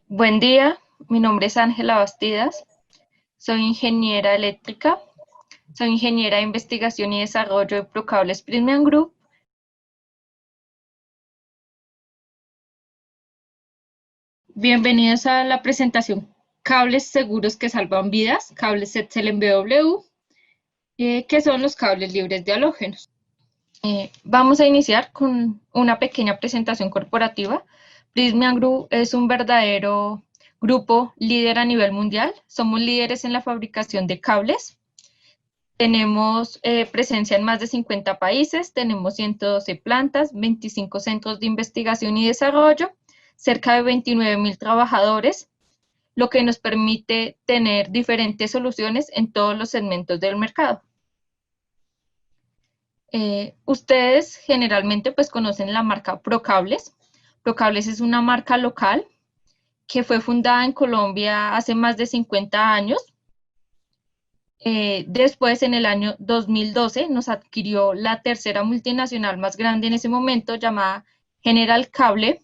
Buen día, mi nombre es Ángela Bastidas, soy ingeniera eléctrica, soy ingeniera de investigación y desarrollo de Procables Prismian Group. Bienvenidos a la presentación Cables seguros que salvan vidas, cables Etzel en BW, que son los cables libres de halógenos. Vamos a iniciar con una pequeña presentación corporativa. Prismian Group es un verdadero grupo líder a nivel mundial. Somos líderes en la fabricación de cables. Tenemos presencia en más de 50 países, tenemos 112 plantas, 25 centros de investigación y desarrollo, cerca de 29.000 trabajadores, lo que nos permite tener diferentes soluciones en todos los segmentos del mercado. Ustedes generalmente pues conocen la marca Procables. Procables es una marca local que fue fundada en Colombia hace más de 50 años. Después, en el año 2012, nos adquirió la tercera multinacional más grande en ese momento, llamada General Cable,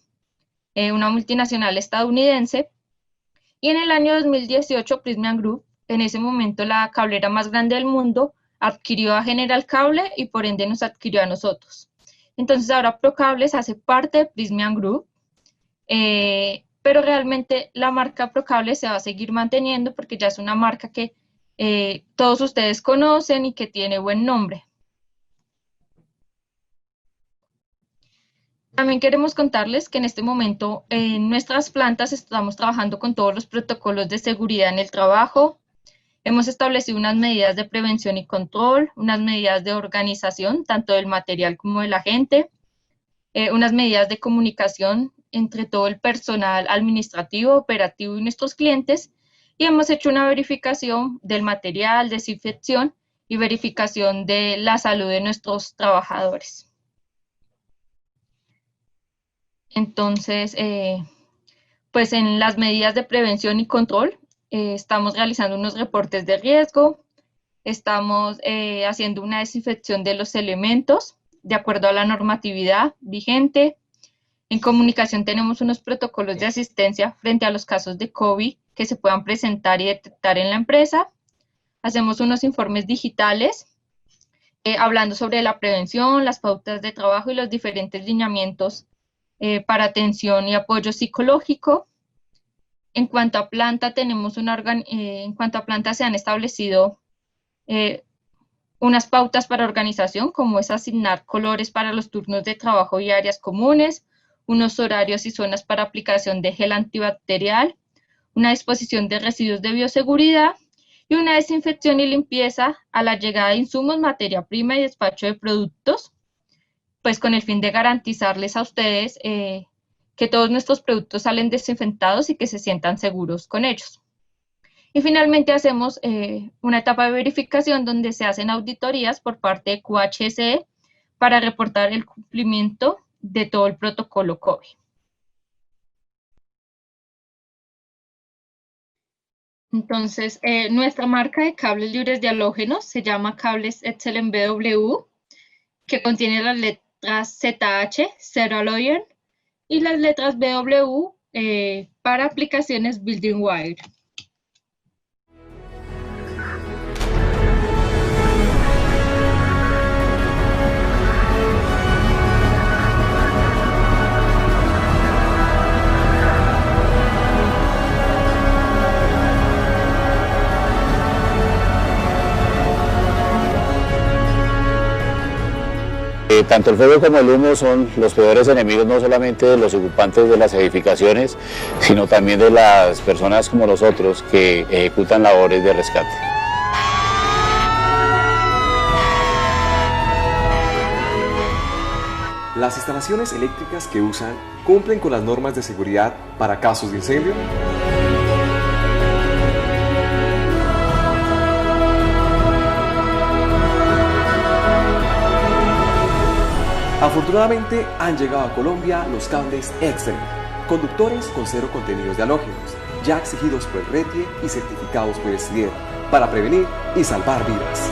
una multinacional estadounidense. Y en el año 2018, Prismian Group, en ese momento la cablera más grande del mundo, adquirió a General Cable y por ende nos adquirió a nosotros. Entonces ahora Procables hace parte de Prismian Group, pero realmente la marca Procables se va a seguir manteniendo porque ya es una marca que todos ustedes conocen y que tiene buen nombre. También queremos contarles que en este momento en nuestras plantas estamos trabajando con todos los protocolos de seguridad en el trabajo. Hemos establecido unas medidas de prevención y control, unas medidas de organización, tanto del material como de la gente, unas medidas de comunicación entre todo el personal administrativo, operativo y nuestros clientes, y hemos hecho una verificación del material, desinfección y verificación de la salud de nuestros trabajadores. Entonces, pues en las medidas de prevención y control, estamos realizando unos reportes de riesgo, estamos haciendo una desinfección de los elementos de acuerdo a la normatividad vigente. En comunicación tenemos unos protocolos de asistencia frente a los casos de COVID que se puedan presentar y detectar en la empresa. Hacemos unos informes digitales hablando sobre la prevención, las pautas de trabajo y los diferentes lineamientos para atención y apoyo psicológico. En cuanto a planta, en cuanto a planta se han establecido unas pautas para organización, como es asignar colores para los turnos de trabajo y áreas comunes, unos horarios y zonas para aplicación de gel antibacterial, una disposición de residuos de bioseguridad y una desinfección y limpieza a la llegada de insumos, materia prima y despacho de productos, pues con el fin de garantizarles a ustedes que todos nuestros productos salen desinfectados y que se sientan seguros con ellos. Y finalmente hacemos una etapa de verificación donde se hacen auditorías por parte de QHSE para reportar el cumplimiento de todo el protocolo COVID. Entonces, nuestra marca de cables libres de halógenos se llama Cables Etzel en BW, que contiene las letras ZH, Zero Halogen, y las letras BW para aplicaciones Building Wire. Tanto el fuego como el humo son los peores enemigos no solamente de los ocupantes de las edificaciones, sino también de las personas como nosotros que ejecutan labores de rescate. ¿Las instalaciones eléctricas que usan cumplen con las normas de seguridad para casos de incendio? Afortunadamente han llegado a Colombia los cables Etzel, conductores con cero contenidos de halógenos, ya exigidos por el RETIE y certificados por el CIDER, para prevenir y salvar vidas.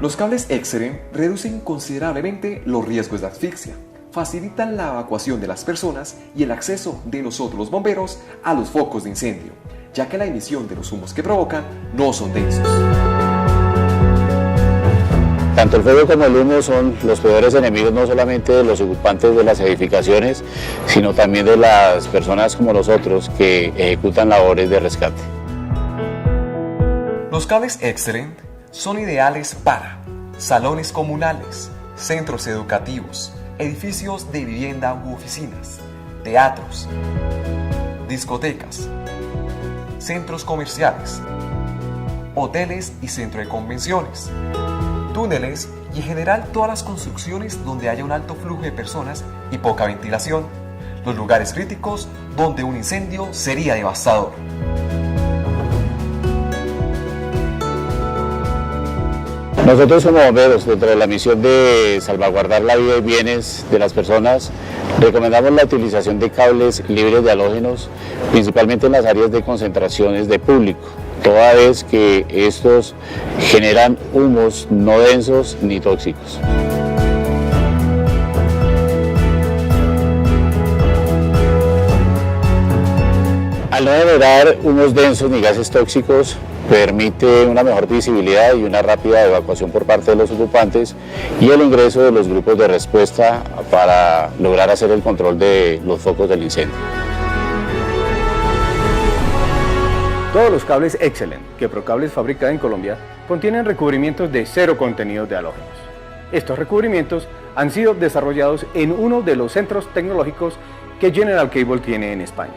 Los cables Excellent reducen considerablemente los riesgos de asfixia, facilitan la evacuación de las personas y el acceso de nosotros los bomberos a los focos de incendio, ya que la emisión de los humos que provocan no son densos. Tanto el fuego como el humo son los peores enemigos no solamente de los ocupantes de las edificaciones, sino también de las personas como nosotros que ejecutan labores de rescate. Los cables Excellent son ideales para salones comunales, centros educativos, edificios de vivienda u oficinas, teatros, discotecas, centros comerciales, hoteles y centro de convenciones, túneles y en general todas las construcciones donde haya un alto flujo de personas y poca ventilación, los lugares críticos donde un incendio sería devastador. Nosotros como bomberos, dentro de la misión de salvaguardar la vida y bienes de las personas, recomendamos la utilización de cables libres de halógenos, principalmente en las áreas de concentraciones de público, toda vez que estos generan humos no densos ni tóxicos. Al no generar humos densos ni gases tóxicos, permite una mejor visibilidad y una rápida evacuación por parte de los ocupantes y el ingreso de los grupos de respuesta para lograr hacer el control de los focos del incendio. Todos los cables Excellent que Procables fabrica en Colombia contienen recubrimientos de cero contenido de halógenos. Estos recubrimientos han sido desarrollados en uno de los centros tecnológicos que General Cable tiene en España.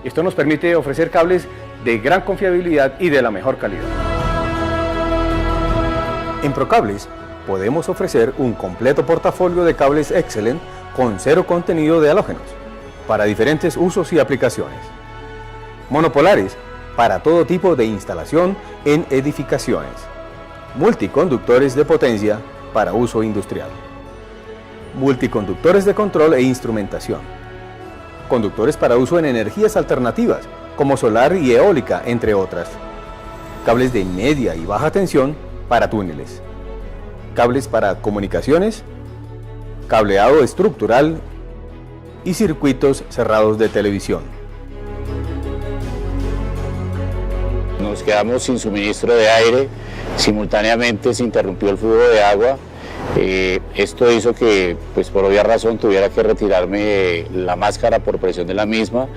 Esto nos permite ofrecer cables de gran confiabilidad y de la mejor calidad. En Procables podemos ofrecer un completo portafolio de cables Excellent con cero contenido de halógenos para diferentes usos y aplicaciones. Monopolares para todo tipo de instalación en edificaciones. Multiconductores de potencia para uso industrial. Multiconductores de control e instrumentación. Conductores para uso en energías alternativas como solar y eólica, entre otras. Cables de media y baja tensión para túneles. Cables para comunicaciones, cableado estructural y circuitos cerrados de televisión. Nos quedamos sin suministro de aire, simultáneamente se interrumpió el flujo de agua. Esto hizo que, pues por obvia razón, tuviera que retirarme la máscara por presión de la misma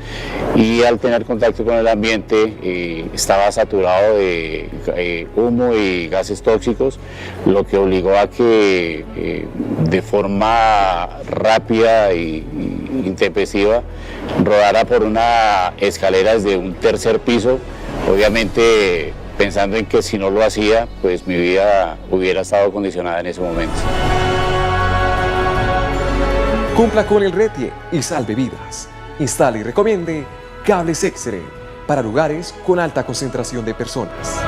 y al tener contacto con el ambiente estaba saturado de humo y gases tóxicos, lo que obligó a que de forma rápida e intempestiva rodara por una escalera desde un tercer piso, obviamente pensando en que si no lo hacía, pues mi vida hubiera estado condicionada en ese momento. Cumpla con el RETIE y salve vidas. Instale y recomiende cables Excellent para lugares con alta concentración de personas.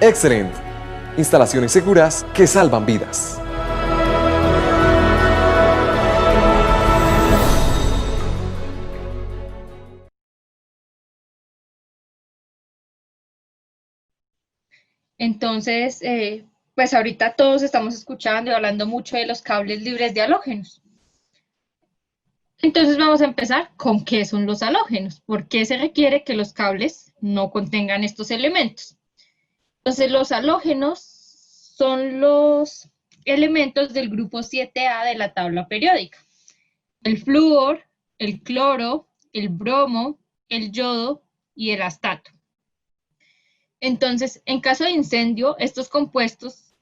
Excellent. Instalaciones seguras que salvan vidas. Entonces, pues ahorita todos estamos escuchando y hablando mucho de los cables libres de halógenos. Entonces vamos a empezar con qué son los halógenos, por qué se requiere que los cables no contengan estos elementos. Entonces los halógenos son los elementos del grupo 7A de la tabla periódica. El flúor, el cloro, el bromo, el yodo y el astato. Entonces, en caso de incendio, estos compuestos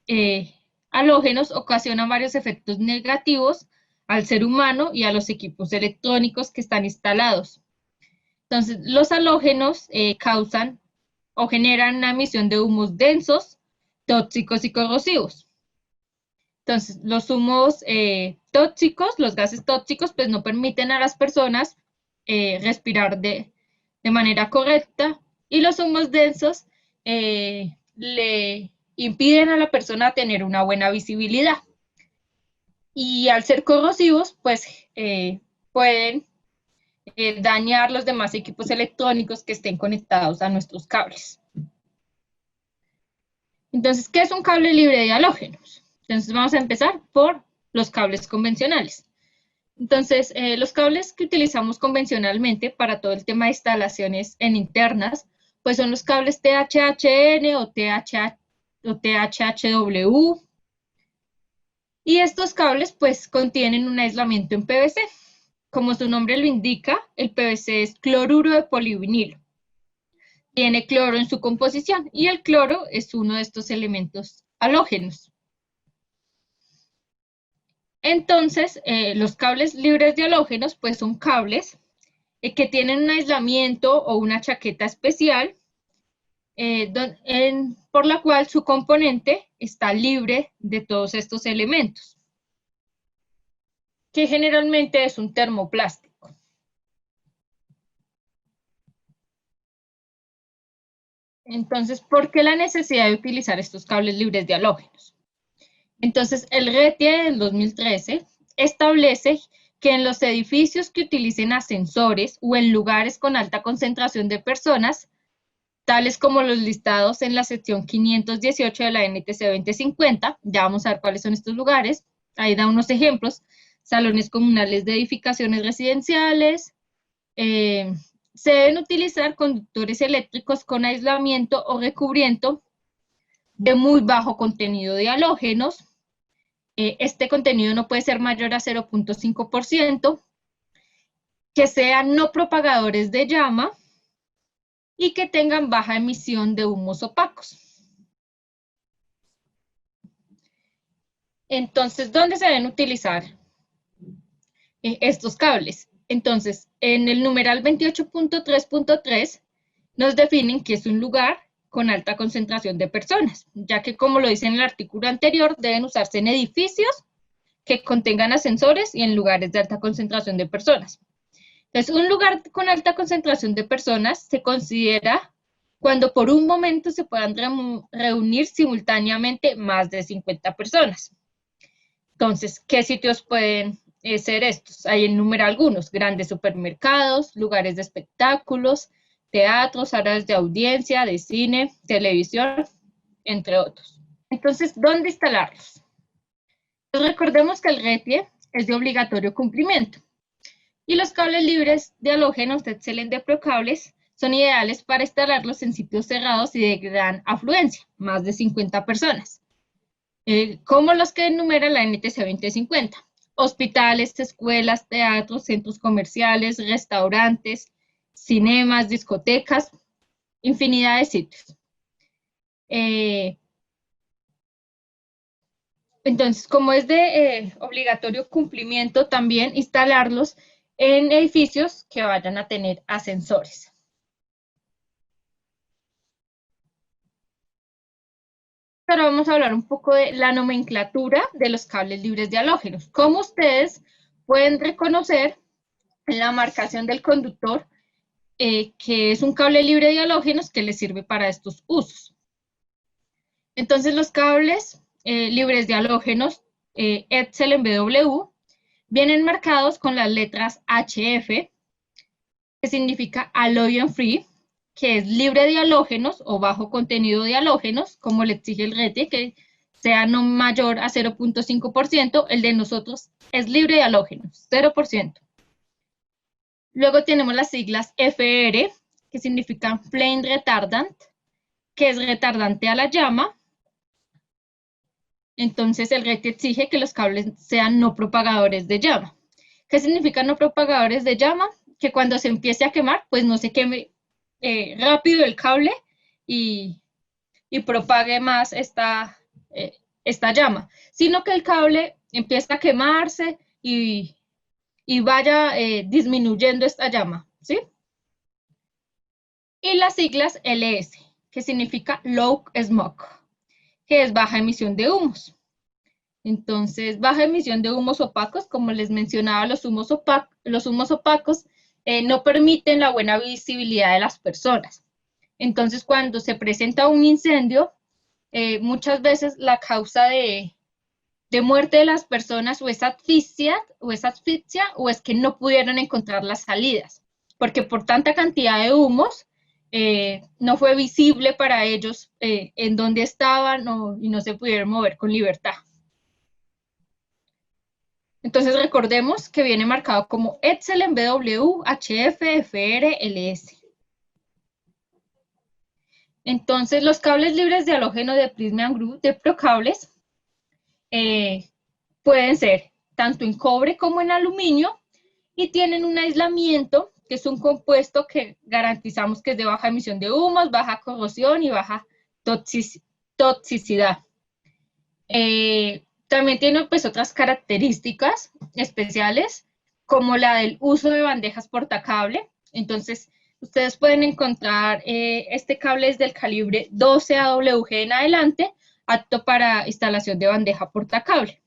halógenos ocasionan varios efectos negativos al ser humano y a los equipos electrónicos que están instalados. Entonces, los halógenos causan o generan una emisión de humos densos, tóxicos y corrosivos. Entonces, los humos tóxicos, los gases tóxicos, pues no permiten a las personas respirar de manera correcta, y los humos densos le impiden a la persona tener una buena visibilidad. Y al ser corrosivos, pues pueden dañar los demás equipos electrónicos que estén conectados a nuestros cables. Entonces, ¿qué es un cable libre de halógenos? Entonces, vamos a empezar por los cables convencionales. Entonces, los cables que utilizamos convencionalmente para todo el tema de instalaciones en internas, pues son los cables THHN o THHW. Y estos cables, pues, contienen un aislamiento en PVC. Como su nombre lo indica, el PVC es cloruro de polivinilo. Tiene cloro en su composición y el cloro es uno de estos elementos halógenos. Entonces, los cables libres de halógenos, pues son cables que tienen un aislamiento o una chaqueta especial por la cual su componente está libre de todos estos elementos, que generalmente es un termoplástico. Entonces, ¿por qué la necesidad de utilizar estos cables libres de halógenos? Entonces, el RETIE del 2013 establece que en los edificios que utilicen ascensores o en lugares con alta concentración de personas, tales como los listados en la sección 518 de la NTC 2050, ya vamos a ver cuáles son estos lugares, ahí da unos ejemplos, salones comunales de edificaciones residenciales, se deben utilizar conductores eléctricos con aislamiento o recubrimiento de muy bajo contenido de halógenos. Este contenido no puede ser mayor a 0.5%, que sean no propagadores de llama y que tengan baja emisión de humos opacos. Entonces, ¿dónde se deben utilizar estos cables? Entonces, en el numeral 28.3.3 nos definen que es un lugar con alta concentración de personas, ya que como lo dice en el artículo anterior, deben usarse en edificios que contengan ascensores y en lugares de alta concentración de personas. Entonces, un lugar con alta concentración de personas se considera cuando por un momento se puedan reunir simultáneamente más de 50 personas. Entonces, ¿qué sitios pueden ser estos? Ahí enumera algunos: grandes supermercados, lugares de espectáculos, teatros, áreas de audiencia, de cine, televisión, entre otros. Entonces, ¿dónde instalarlos? Pues recordemos que el RETIE es de obligatorio cumplimiento y los cables libres de halógenos de excelente procables son ideales para instalarlos en sitios cerrados y de gran afluencia, más de 50 personas, como los que enumera la NTC 2050. Hospitales, escuelas, teatros, centros comerciales, restaurantes, cinemas, discotecas, infinidad de sitios. Entonces, como es de obligatorio cumplimiento, también instalarlos en edificios que vayan a tener ascensores. Ahora vamos a hablar un poco de la nomenclatura de los cables libres de halógenos. Como ustedes pueden reconocer en la marcación del conductor, que es un cable libre de halógenos que les sirve para estos usos. Entonces, los cables libres de halógenos Epsilon BW vienen marcados con las letras HF, que significa halogen free, que es libre de halógenos o bajo contenido de halógenos, como le exige el RETIE, que sea no mayor a 0.5%, el de nosotros es libre de halógenos, 0%. Luego tenemos las siglas FR, que significan flame retardant, que es retardante a la llama. Entonces el RETIE exige que los cables sean no propagadores de llama. ¿Qué significa no propagadores de llama? Que cuando se empiece a quemar, pues no se queme rápido el cable y propague más esta llama, sino que el cable empiece a quemarse y vaya disminuyendo esta llama, ¿sí? Y las siglas LS, que significa Low Smoke, que es baja emisión de humos. Entonces, baja emisión de humos opacos, como les mencionaba, los humos opacos no permiten la buena visibilidad de las personas. Entonces, cuando se presenta un incendio, muchas veces la causa de de muerte de las personas o es asfixia o es que no pudieron encontrar las salidas, porque por tanta cantidad de humos no fue visible para ellos en dónde estaban y no se pudieron mover con libertad. Entonces recordemos que viene marcado como Epsilon, BW, HF, FR, LS. Entonces los cables libres de halógeno de Prysmian Group de Procables pueden ser tanto en cobre como en aluminio y tienen un aislamiento que es un compuesto que garantizamos que es de baja emisión de humos, baja corrosión y baja toxicidad. También tiene pues otras características especiales como la del uso de bandejas portacable. Entonces ustedes pueden encontrar este cable es del calibre 12 AWG en adelante, apto para instalación de bandeja portacable.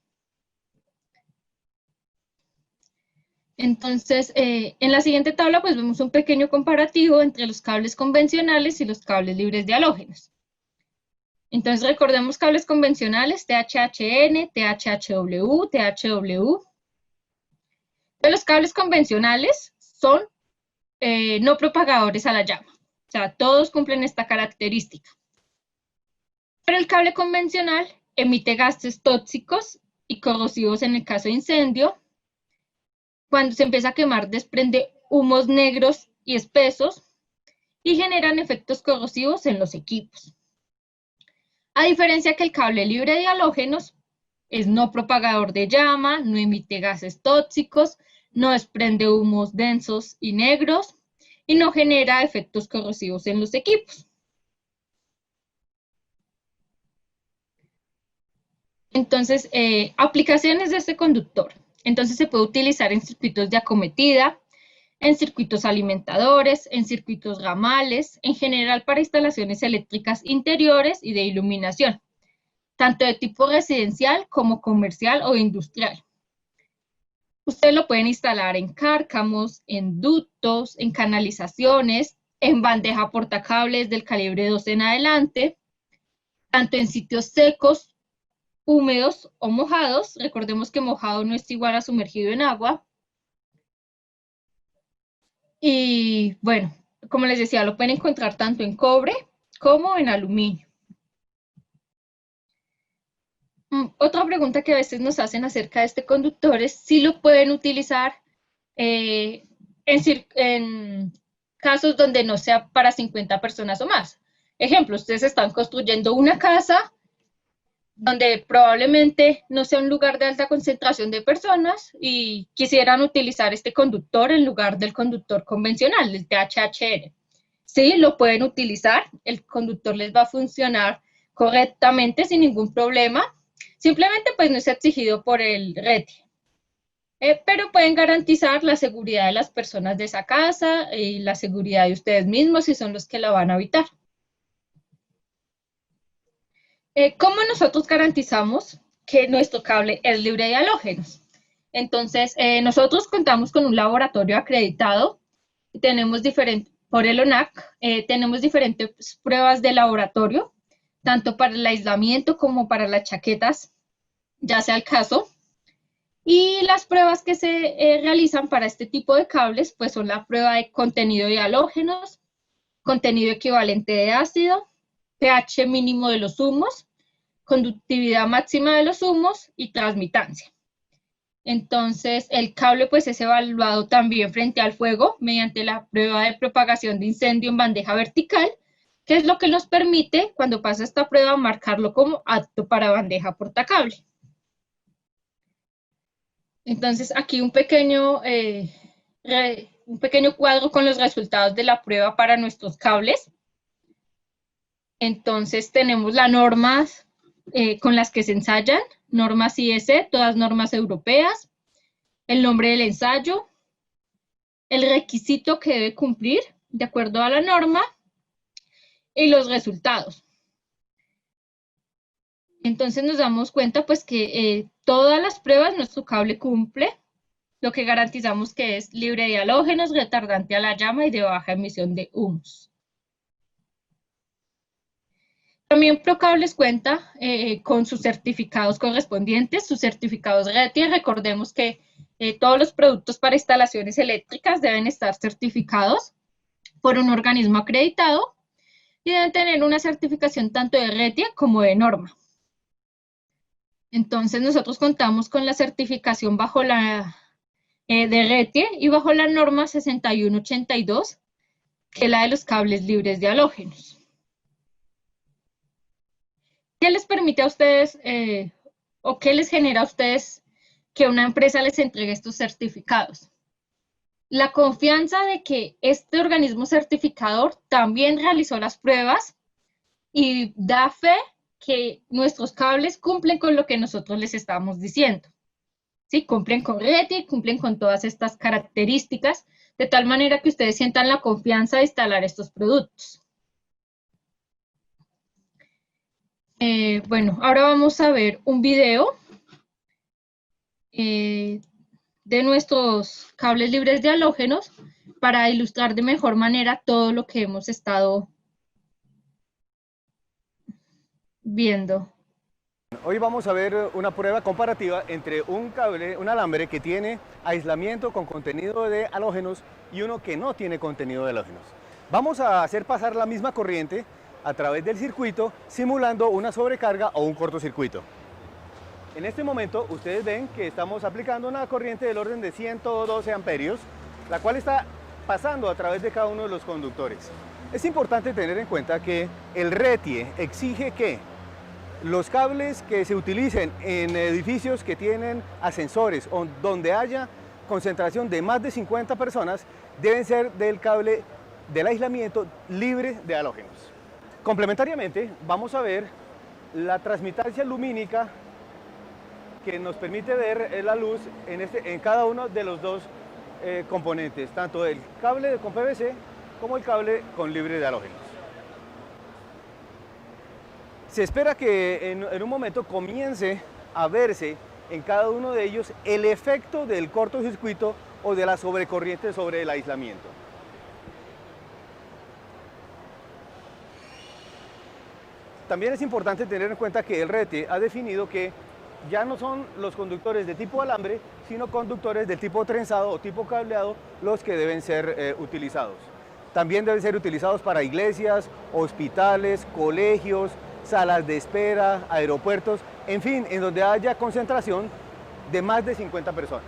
Entonces, en la siguiente tabla pues vemos un pequeño comparativo entre los cables convencionales y los cables libres de halógenos. Entonces recordemos cables convencionales, THHN, THHW, THW. Los cables convencionales son no propagadores a la llama, o sea, todos cumplen esta característica. Pero el cable convencional emite gases tóxicos y corrosivos en el caso de incendio. Cuando se empieza a quemar, desprende humos negros y espesos y generan efectos corrosivos en los equipos. A diferencia que el cable libre de halógenos es no propagador de llama, no emite gases tóxicos, no desprende humos densos y negros y no genera efectos corrosivos en los equipos. Entonces, aplicaciones de este conductor. Entonces se puede utilizar en circuitos de acometida, en circuitos alimentadores, en circuitos ramales, en general para instalaciones eléctricas interiores y de iluminación, tanto de tipo residencial como comercial o industrial. Ustedes lo pueden instalar en cárcamos, en ductos, en canalizaciones, en bandeja portacables del calibre 12 en adelante, tanto en sitios secos, húmedos o mojados. Recordemos que mojado no es igual a sumergido en agua. Y bueno, como les decía, lo pueden encontrar tanto en cobre como en aluminio. Otra pregunta que a veces nos hacen acerca de este conductor es si lo pueden utilizar en casos donde no sea para 50 personas o más. Ejemplo, ustedes están construyendo una casa donde probablemente no sea un lugar de alta concentración de personas y quisieran utilizar este conductor en lugar del conductor convencional, del THHN. Sí, lo pueden utilizar, el conductor les va a funcionar correctamente sin ningún problema, simplemente pues no es exigido por el RETI. Pero pueden garantizar la seguridad de las personas de esa casa y la seguridad de ustedes mismos si son los que la van a habitar. ¿Cómo nosotros garantizamos que nuestro cable es libre de halógenos? Entonces, nosotros contamos con un laboratorio acreditado, tenemos por el ONAC, tenemos diferentes pruebas de laboratorio, tanto para el aislamiento como para las chaquetas, ya sea el caso. Y las pruebas que se realizan para este tipo de cables, pues son la prueba de contenido de halógenos, contenido equivalente de ácido, pH mínimo de los humos, conductividad máxima de los humos y transmitancia. Entonces, el cable pues es evaluado también frente al fuego mediante la prueba de propagación de incendio en bandeja vertical, que es lo que nos permite, cuando pasa esta prueba, marcarlo como apto para bandeja portacable. Entonces, aquí un pequeño cuadro con los resultados de la prueba para nuestros cables. Entonces, tenemos las normas con las que se ensayan, normas IEC, todas normas europeas, el nombre del ensayo, el requisito que debe cumplir de acuerdo a la norma y los resultados. Entonces nos damos cuenta pues que todas las pruebas nuestro cable cumple, lo que garantizamos que es libre de halógenos, retardante a la llama y de baja emisión de humos. También Procables cuenta con sus certificados correspondientes, sus certificados RETIE. Recordemos que todos los productos para instalaciones eléctricas deben estar certificados por un organismo acreditado y deben tener una certificación tanto de RETIE como de norma. Entonces, nosotros contamos con la certificación bajo la de RETIE y bajo la norma 6182, que es la de los cables libres de halógenos. ¿Qué les permite a ustedes o qué les genera a ustedes que una empresa les entregue estos certificados? La confianza de que este organismo certificador también realizó las pruebas y da fe que nuestros cables cumplen con lo que nosotros les estamos diciendo. ¿Sí? Cumplen con RETIE, cumplen con todas estas características, de tal manera que ustedes sientan la confianza de instalar estos productos. Bueno, ahora vamos a ver un video de nuestros cables libres de halógenos para ilustrar de mejor manera todo lo que hemos estado viendo. Hoy vamos a ver una prueba comparativa entre un cable, un alambre que tiene aislamiento con contenido de halógenos y uno que no tiene contenido de halógenos. Vamos a hacer pasar la misma corriente a través del circuito simulando una sobrecarga o un cortocircuito. En este momento ustedes ven que estamos aplicando una corriente del orden de 112 amperios, la cual está pasando a través de cada uno de los conductores. Es importante tener en cuenta que el RETIE exige que los cables que se utilicen en edificios que tienen ascensores o donde haya concentración de más de 50 personas deben ser del cable del aislamiento libre de halógenos. Complementariamente vamos a ver la transmitancia lumínica que nos permite ver la luz en cada uno de los dos componentes, tanto el cable con PVC como el cable con libre de halógenos. Se espera que en un momento comience a verse en cada uno de ellos el efecto del cortocircuito o de la sobrecorriente sobre el aislamiento. También es importante tener en cuenta que el RETIE ha definido que ya no son los conductores de tipo alambre, sino conductores de tipo trenzado o tipo cableado los que deben ser utilizados. También deben ser utilizados para iglesias, hospitales, colegios, salas de espera, aeropuertos, en fin, en donde haya concentración de más de 50 personas.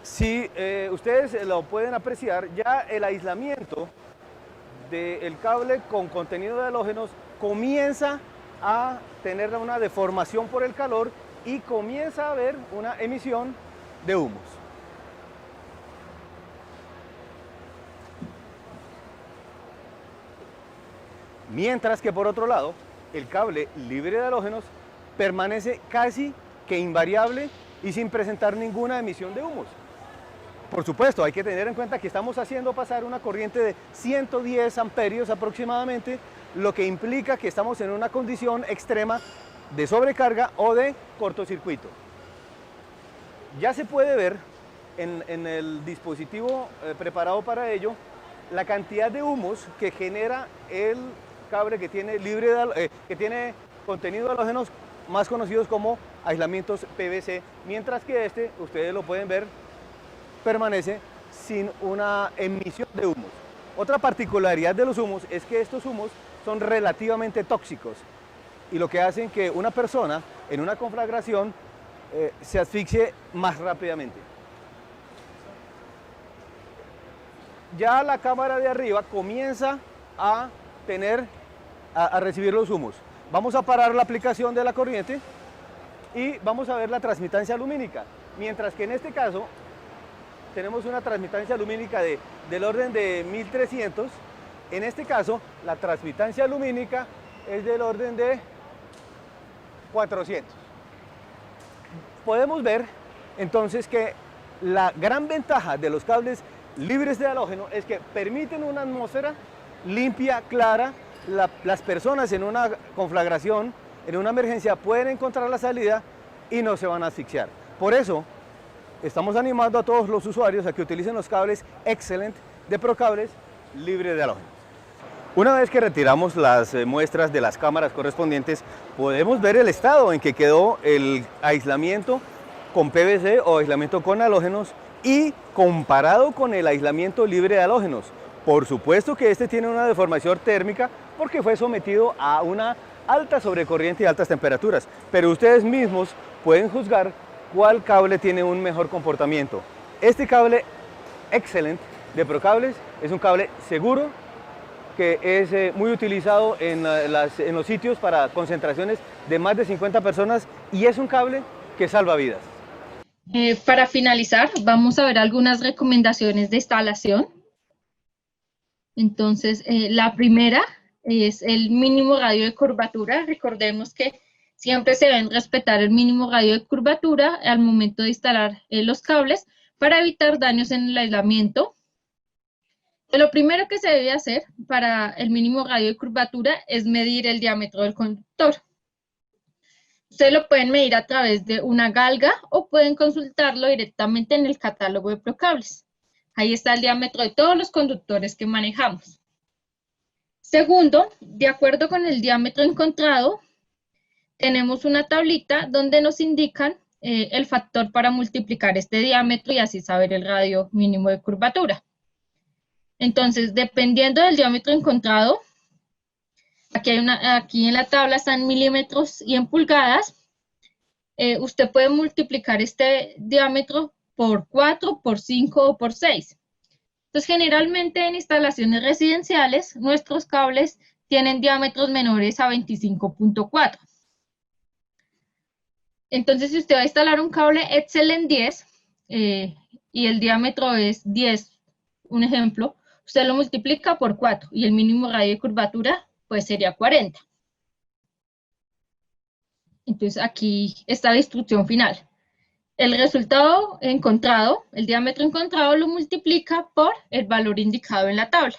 Si ustedes lo pueden apreciar, ya el aislamiento del cable con contenido de halógenos comienza a tener una deformación por el calor y comienza a haber una emisión de humos. Mientras que por otro lado, el cable libre de halógenos permanece casi que invariable y sin presentar ninguna emisión de humos. Por supuesto, hay que tener en cuenta que estamos haciendo pasar una corriente de 110 amperios aproximadamente, lo que implica que estamos en una condición extrema de sobrecarga o de cortocircuito. Ya se puede ver en el dispositivo preparado para ello la cantidad de humos que genera el cable que tiene, que tiene contenido de halógenos, más conocidos como aislamientos PVC, mientras que este, ustedes lo pueden ver, permanece sin una emisión de humos. Otra particularidad de los humos es que estos humos son relativamente tóxicos y lo que hacen que una persona en una conflagración se asfixie más rápidamente. Ya la cámara de arriba comienza a recibir los humos. Vamos a parar la aplicación de la corriente y vamos a ver la transmitancia lumínica, mientras que en este caso tenemos una transmitancia lumínica del orden de 1300. En este caso, la transmitancia lumínica es del orden de 400. Podemos ver entonces que la gran ventaja de los cables libres de halógeno es que permiten una atmósfera limpia, clara. Las personas en una conflagración, en una emergencia, pueden encontrar la salida y no se van a asfixiar. Por eso, estamos animando a todos los usuarios a que utilicen los cables Excellent de Procables libre de halógenos. Una vez que retiramos las muestras de las cámaras correspondientes, podemos ver el estado en que quedó el aislamiento con PVC o aislamiento con halógenos y comparado con el aislamiento libre de halógenos. Por supuesto que este tiene una deformación térmica porque fue sometido a una alta sobrecorriente y altas temperaturas, pero ustedes mismos pueden juzgar cuál cable tiene un mejor comportamiento. Este cable Excellent de Procables es un cable seguro que es muy utilizado en los sitios para concentraciones de más de 50 personas y es un cable que salva vidas. Para finalizar, vamos a ver algunas recomendaciones de instalación. Entonces, la primera es el mínimo radio de curvatura. Recordemos que siempre se deben respetar el mínimo radio de curvatura al momento de instalar los cables para evitar daños en el aislamiento. Lo primero que se debe hacer para el mínimo radio de curvatura es medir el diámetro del conductor. Ustedes lo pueden medir a través de una galga o pueden consultarlo directamente en el catálogo de Procables. Ahí está el diámetro de todos los conductores que manejamos. Segundo, de acuerdo con el diámetro encontrado, tenemos una tablita donde nos indican el factor para multiplicar este diámetro y así saber el radio mínimo de curvatura. Entonces, dependiendo del diámetro encontrado, aquí en la tabla están en milímetros y en pulgadas, usted puede multiplicar este diámetro por 4, por 5 o por 6. Entonces, generalmente en instalaciones residenciales, nuestros cables tienen diámetros menores a 25.4. Entonces, si usted va a instalar un cable Excellent 10 y el diámetro es 10, un ejemplo, usted lo multiplica por 4 y el mínimo radio de curvatura pues sería 40. Entonces, aquí está la instrucción final. El resultado encontrado, el diámetro encontrado, lo multiplica por el valor indicado en la tabla.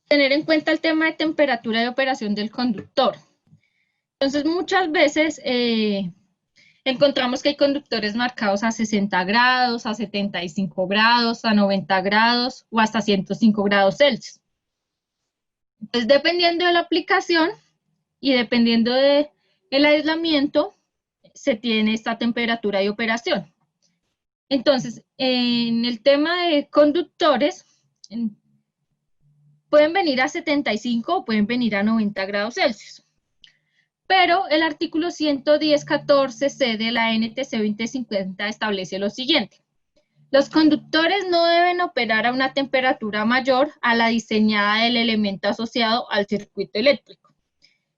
Tener en cuenta el tema de temperatura de operación del conductor. Entonces, muchas veces encontramos que hay conductores marcados a 60 grados, a 75 grados, a 90 grados o hasta 105 grados Celsius. Entonces, dependiendo de la aplicación y dependiendo del aislamiento, se tiene esta temperatura de operación. Entonces, en el tema de conductores, pueden venir a 75 o pueden venir a 90 grados Celsius. Pero el artículo 110.14c de la NTC 2050 establece lo siguiente. Los conductores no deben operar a una temperatura mayor a la diseñada del elemento asociado al circuito eléctrico.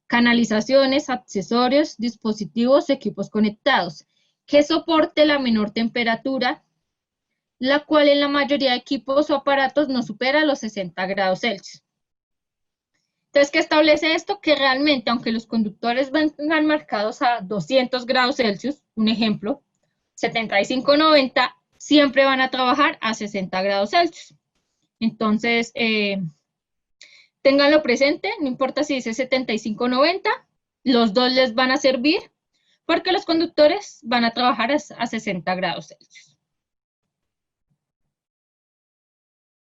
Canalizaciones, accesorios, dispositivos, equipos conectados, que soporte la menor temperatura, la cual en la mayoría de equipos o aparatos no supera los 60 grados Celsius. Entonces, ¿qué establece esto? Que realmente, aunque los conductores vengan marcados a 200 grados Celsius, un ejemplo, 75-90, siempre van a trabajar a 60 grados Celsius. Entonces, ténganlo presente, no importa si dice 75-90, los dos les van a servir, porque los conductores van a trabajar a 60 grados Celsius.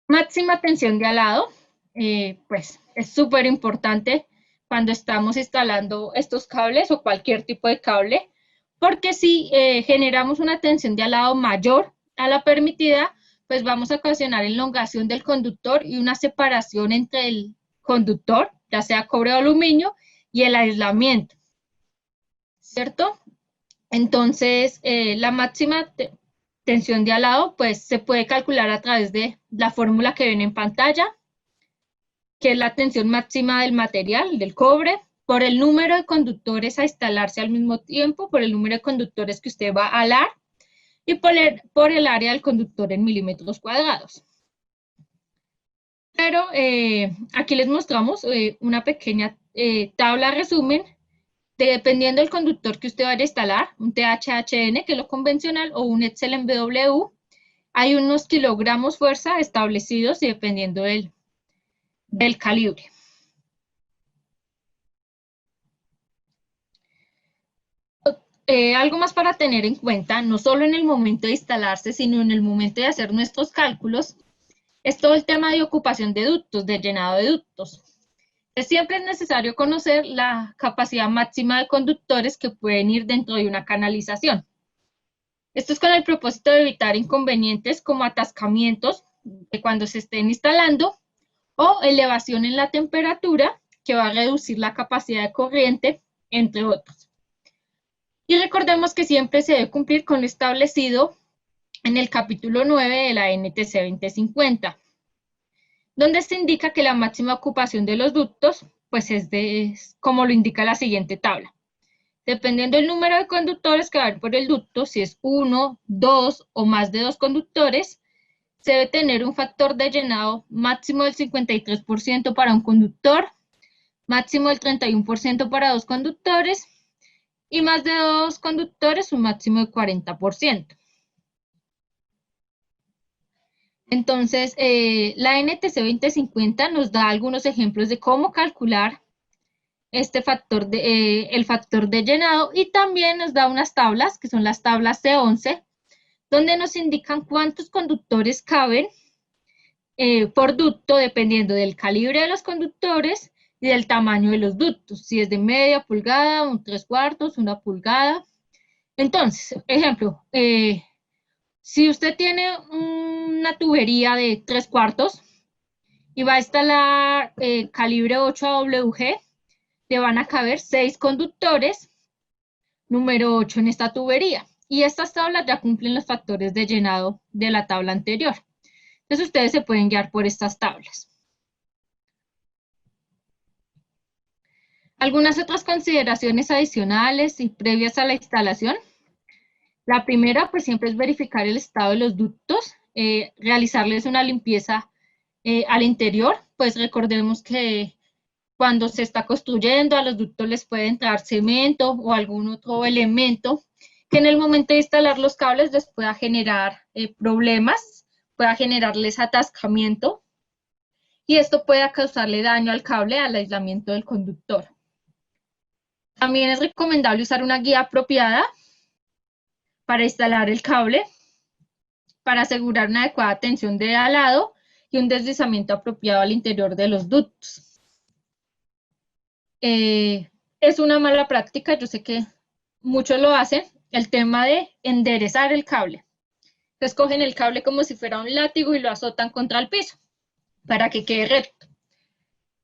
Máxima tensión de alado, pues es súper importante cuando estamos instalando estos cables o cualquier tipo de cable, porque si generamos una tensión de alado mayor a la permitida, pues vamos a ocasionar elongación del conductor y una separación entre el conductor, ya sea cobre o aluminio, y el aislamiento, ¿cierto? Entonces, la máxima tensión de alado, pues se puede calcular a través de la fórmula que ven en pantalla, que es la tensión máxima del material, del cobre, por el número de conductores a instalarse al mismo tiempo, por el número de conductores que usted va a alar, y por el área del conductor en milímetros cuadrados. Pero aquí les mostramos una pequeña tabla resumen de, dependiendo del conductor que usted vaya a instalar, un THHN, que es lo convencional, o un Excellent BW, hay unos kilogramos fuerza establecidos y dependiendo del calibre. algo más para tener en cuenta, no solo en el momento de instalarse, sino en el momento de hacer nuestros cálculos, es todo el tema de ocupación de ductos, de llenado de ductos. Siempre es necesario conocer la capacidad máxima de conductores que pueden ir dentro de una canalización. Esto es con el propósito de evitar inconvenientes como atascamientos de cuando se estén instalando o elevación en la temperatura que va a reducir la capacidad de corriente, entre otros. Y recordemos que siempre se debe cumplir con lo establecido en el capítulo 9 de la NTC 2050, donde se indica que la máxima ocupación de los ductos, pues es como lo indica la siguiente tabla. Dependiendo del número de conductores que va a haber por el ducto, si es 1, 2 o más de 2 conductores, se debe tener un factor de llenado máximo del 53% para un conductor, máximo del 31% para 2 conductores, y más de 2 conductores, un máximo de 40%. Entonces, la NTC 2050 nos da algunos ejemplos de cómo calcular el factor de llenado, y también nos da unas tablas, que son las tablas C11, donde nos indican cuántos conductores caben por ducto, dependiendo del calibre de los conductores y del tamaño de los ductos, si es de media pulgada, un 3/4, 1 pulgada. Entonces, ejemplo, si usted tiene una tubería de 3/4 y va a instalar calibre 8 AWG, le van a caber 6 conductores, número 8 en esta tubería. Y estas tablas ya cumplen los factores de llenado de la tabla anterior. Entonces ustedes se pueden guiar por estas tablas. Algunas otras consideraciones adicionales y previas a la instalación. La primera, pues siempre es verificar el estado de los ductos, realizarles una limpieza al interior, pues recordemos que cuando se está construyendo a los ductos les puede entrar cemento o algún otro elemento que en el momento de instalar los cables les pueda generar problemas, pueda generarles atascamiento, y esto pueda causarle daño al cable, al aislamiento del conductor. También es recomendable usar una guía apropiada para instalar el cable, para asegurar una adecuada tensión de alado y un deslizamiento apropiado al interior de los ductos. Es una mala práctica, yo sé que muchos lo hacen, el tema de enderezar el cable. Entonces cogen el cable como si fuera un látigo y lo azotan contra el piso para que quede recto.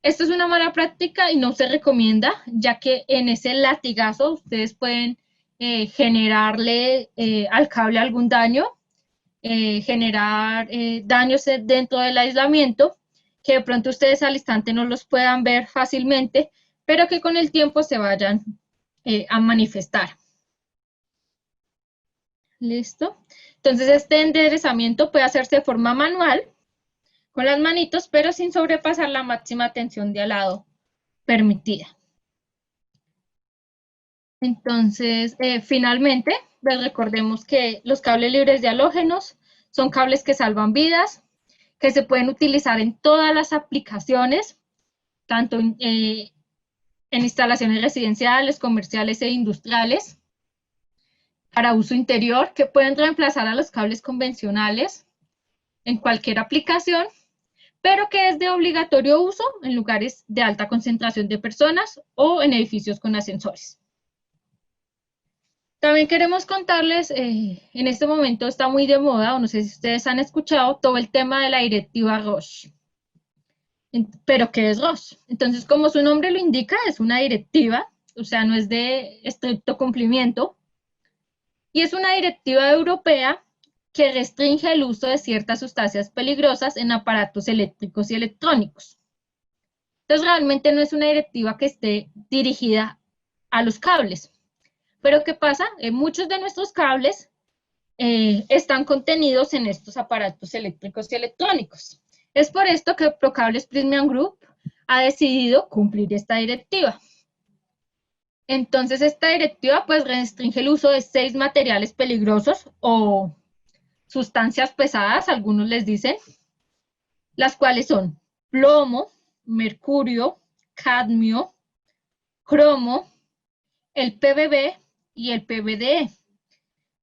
Esto es una mala práctica y no se recomienda, ya que en ese latigazo ustedes pueden generarle al cable algún daño, generar daños dentro del aislamiento, que de pronto ustedes al instante no los puedan ver fácilmente, pero que con el tiempo se vayan a manifestar. ¿Listo? Entonces este enderezamiento puede hacerse de forma manual, con las manitos, pero sin sobrepasar la máxima tensión de alado permitida. Entonces, finalmente, pues recordemos que los cables libres de halógenos son cables que salvan vidas, que se pueden utilizar en todas las aplicaciones, tanto en instalaciones residenciales, comerciales e industriales, para uso interior, que pueden reemplazar a los cables convencionales en cualquier aplicación, pero que es de obligatorio uso en lugares de alta concentración de personas o en edificios con ascensores. También queremos contarles, en este momento está muy de moda, o no sé si ustedes han escuchado, todo el tema de la directiva ROHS. ¿Pero qué es ROHS? Entonces, como su nombre lo indica, es una directiva, o sea, no es de estricto cumplimiento, y es una directiva europea que restringe el uso de ciertas sustancias peligrosas en aparatos eléctricos y electrónicos. Entonces, realmente no es una directiva que esté dirigida a los cables. Pero ¿qué pasa? Muchos de nuestros cables están contenidos en estos aparatos eléctricos y electrónicos. Es por esto que Procables Prysmian Group ha decidido cumplir esta directiva. Entonces, esta directiva pues restringe el uso de 6 materiales peligrosos o sustancias pesadas, algunos les dicen, las cuales son plomo, mercurio, cadmio, cromo, el PBB y el PVDE.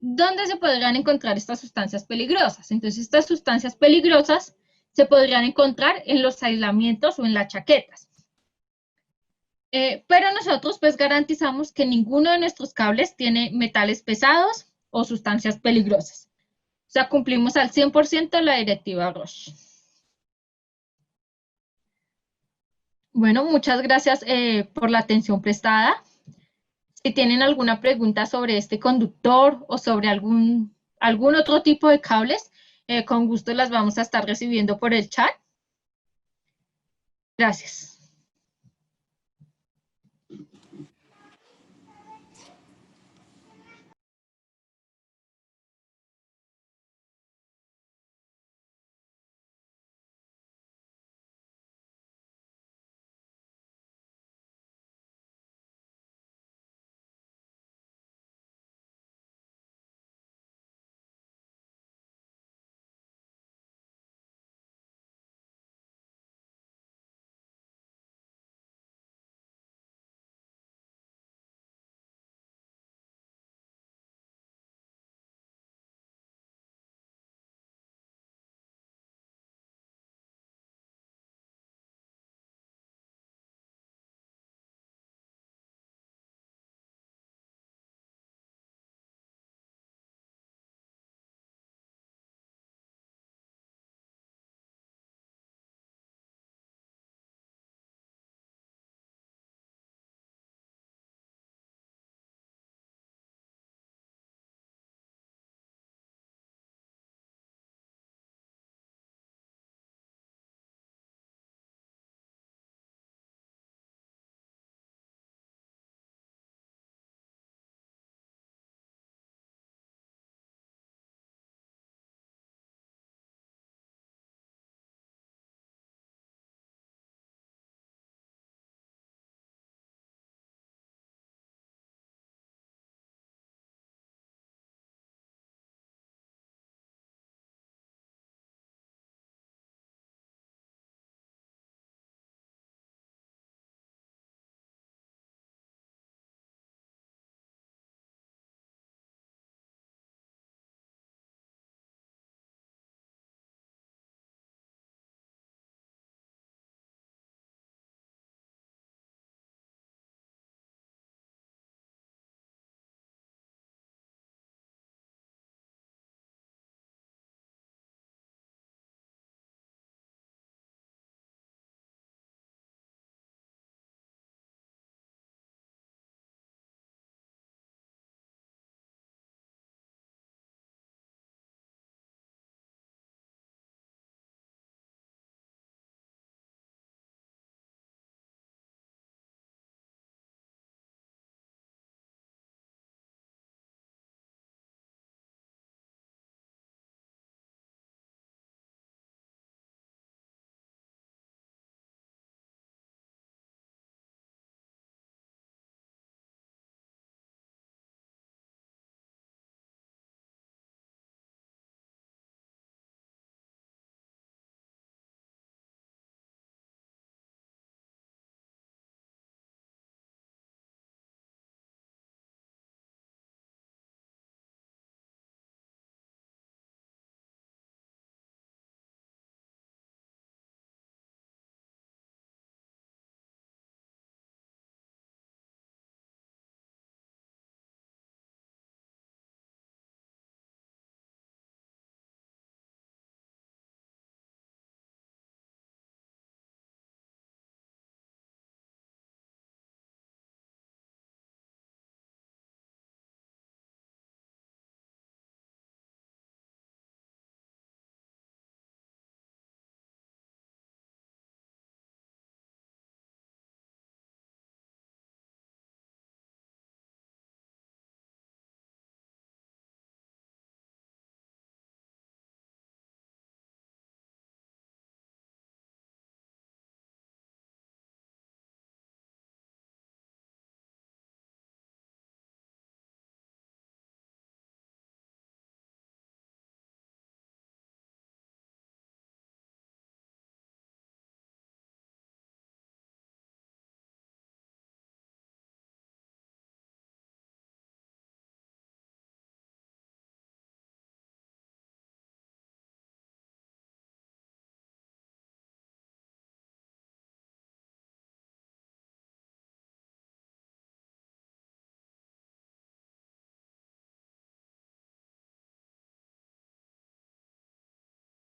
¿Dónde se podrán encontrar estas sustancias peligrosas? Entonces, estas sustancias peligrosas se podrían encontrar en los aislamientos o en las chaquetas. Pero nosotros pues garantizamos que ninguno de nuestros cables tiene metales pesados o sustancias peligrosas. O sea, cumplimos al 100% la directiva RoHS. Bueno, muchas gracias por la atención prestada. Si tienen alguna pregunta sobre este conductor o sobre algún otro tipo de cables, con gusto las vamos a estar recibiendo por el chat. Gracias.